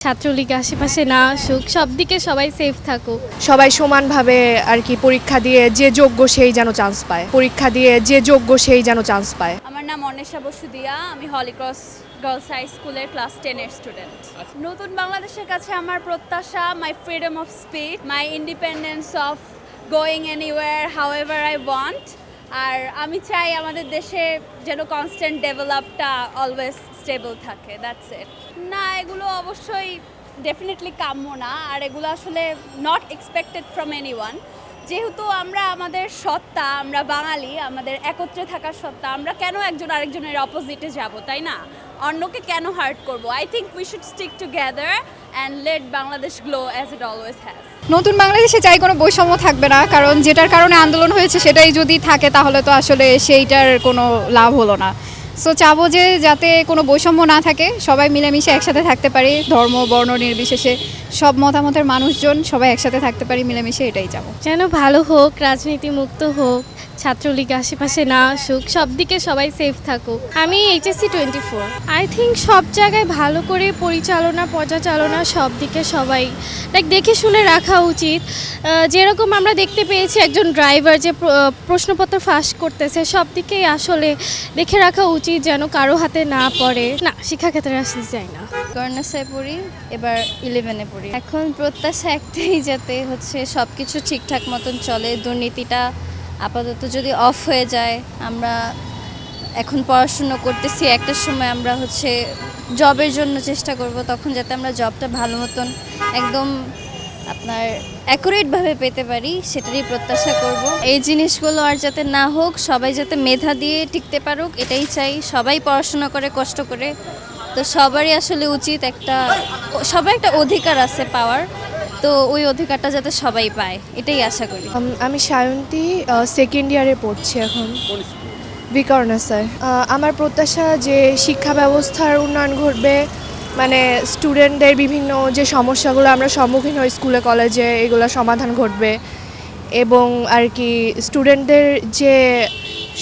ছাত্রলীগ আশেপাশে না আসুক, সব দিকে সবাই সেফ থাকুক। সবাই সমানভাবে আর কি পরীক্ষা দিয়ে যে যোগ্য সেই যেন চান্স পায়, পরীক্ষা দিয়ে যে যোগ্য সেই যেন চান্স পায়। আমার নাম অন্বেষা বসু দিয়া, আমি হলিক্রস গার্লস হাই স্কুলের ক্লাস 10-এর স্টুডেন্ট। নতুন বাংলাদেশের কাছে আমার প্রত্যাশা my freedom of speech, my independence of going anywhere however I want. আর আমি চাই আমাদের দেশে যেন কনস্ট্যান্ট ডেভেলপটা অলওয়েজ স্টেবল থাকে, দ্যাটস ইট। না, এগুলো অবশ্যই ডেফিনেটলি কাম্য না, আর এগুলো আসলে নট এক্সপেক্টেড ফ্রম এনিওয়ান। যেহেতু আমরা আমাদের সত্তা, আমরা বাঙালি, আমাদের একত্রে থাকার সত্তা, আমরা কেন একজন আরেকজনের অপোজিটে যাব, তাই না? অন্যকে কেন হার্ট করব? I think we should stick together and let Bangladesh glow as it always has. নতুন বাংলাদেশে চাই কোনো বৈষম্য থাকবে না, কারণ যেটার কারণে আন্দোলন হয়েছে সেটাই যদি থাকে তাহলে তো আসলে সেইটার কোনো লাভ হলো না। সো চাবো যে যাতে কোনো বৈষম্য না থাকে, সবাই মিলেমিশে একসাথে থাকতে পারি, ধর্ম বর্ণ নির্বিশেষে সব মতামতের মানুষজন সবাই একসাথে থাকতে পারি মিলেমিশে, এটাই চাবো। যেন ভালো হোক, রাজনীতি মুক্ত হোক, ছাত্রলীগ আশেপাশে না আসুক, সব দিকে সবাই সেফ থাকুক। আমি এইচএসসি 24। আই থিঙ্ক সব জায়গায় ভালো করে পর্যালোচনা সব দিকে সবাই দেখে শুনে রাখা উচিত। যেরকম আমরা দেখতে পেয়েছি একজন ড্রাইভার যে প্রশ্নপত্র ফাঁস করতেছে, সব দিকেই আসলে দেখে রাখা উচিত যেন কারো হাতে না পড়ে। না, শিক্ষাক্ষেত্রে আসতে চাই না। গর্নাসায় পড়ি, এবার 11-এ পড়ি। এখন প্রত্যাশা একটাই, যাতে সব কিছু ঠিকঠাক মতন চলে, দুর্নীতিটা আপাতত যদি অফ হয়ে যায়। আমরা এখন পড়াশুনো করতেছি, একটা সময় আমরা জবের জন্য চেষ্টা করব, তখন যাতে আমরা জবটা ভালো মতন একদম আপনার অ্যাকুরেটভাবে পেতে পারি, সেটারই প্রত্যাশা করব। এই জিনিসগুলো আর যাতে না হোক, সবাই যাতে মেধা দিয়ে টিকতে পারুক, এটাই চাই। সবাই পড়াশোনা করে কষ্ট করে, তো সবারই আসলে উচিত সবার একটা অধিকার আছে পাওয়ার, তো ওই অধিকারটা যাতে সবাই পায়, এটাই আশা করি। আমি সায়ন্তী, সেকেন্ড ইয়ারে পড়ছি এখন, বিকর্ণাসায়। আমার প্রত্যাশা যে শিক্ষা ব্যবস্থার উন্নয়ন ঘটবে, মানে স্টুডেন্টদের বিভিন্ন যে সমস্যাগুলো আমরা সম্মুখীন হই স্কুলে কলেজে, এগুলো সমাধান ঘটবে, এবং আর কি স্টুডেন্টদের যে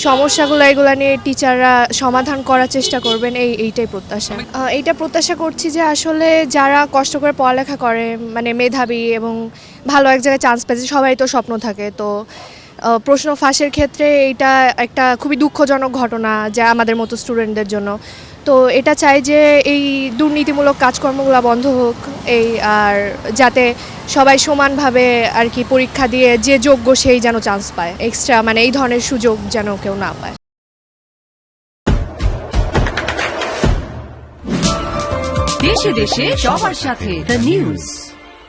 সমস্যাগুলো এগুলো নিয়ে টিচাররা সমাধান করার চেষ্টা করবেন, এইটাই প্রত্যাশা। এইটা প্রত্যাশা করছি যে আসলে যারা কষ্ট করে পড়ালেখা করে, মানে মেধাবী এবং ভালো এক জায়গায় চান্স পেয়েছে, সবাই তো স্বপ্ন থাকে, তো প্রশ্ন ফাঁসের ক্ষেত্রে এইটা একটা খুবই দুঃখজনক ঘটনা যা আমাদের মতো স্টুডেন্টদের জন্য। তো এটা চাই যে এই দুর্নীতিমূলক কাজকর্মগুলো বন্ধ হোক, আর যাতে সবাই সমানভাবে আর কি পরীক্ষা দিয়ে যে যোগ্য সেই যেন চান্স পায়, এক্সট্রা মানে এই ধরনের সুযোগ যেন কেউ না পায়। দেশে দেশে সবার সাথে দ্য নিউজ।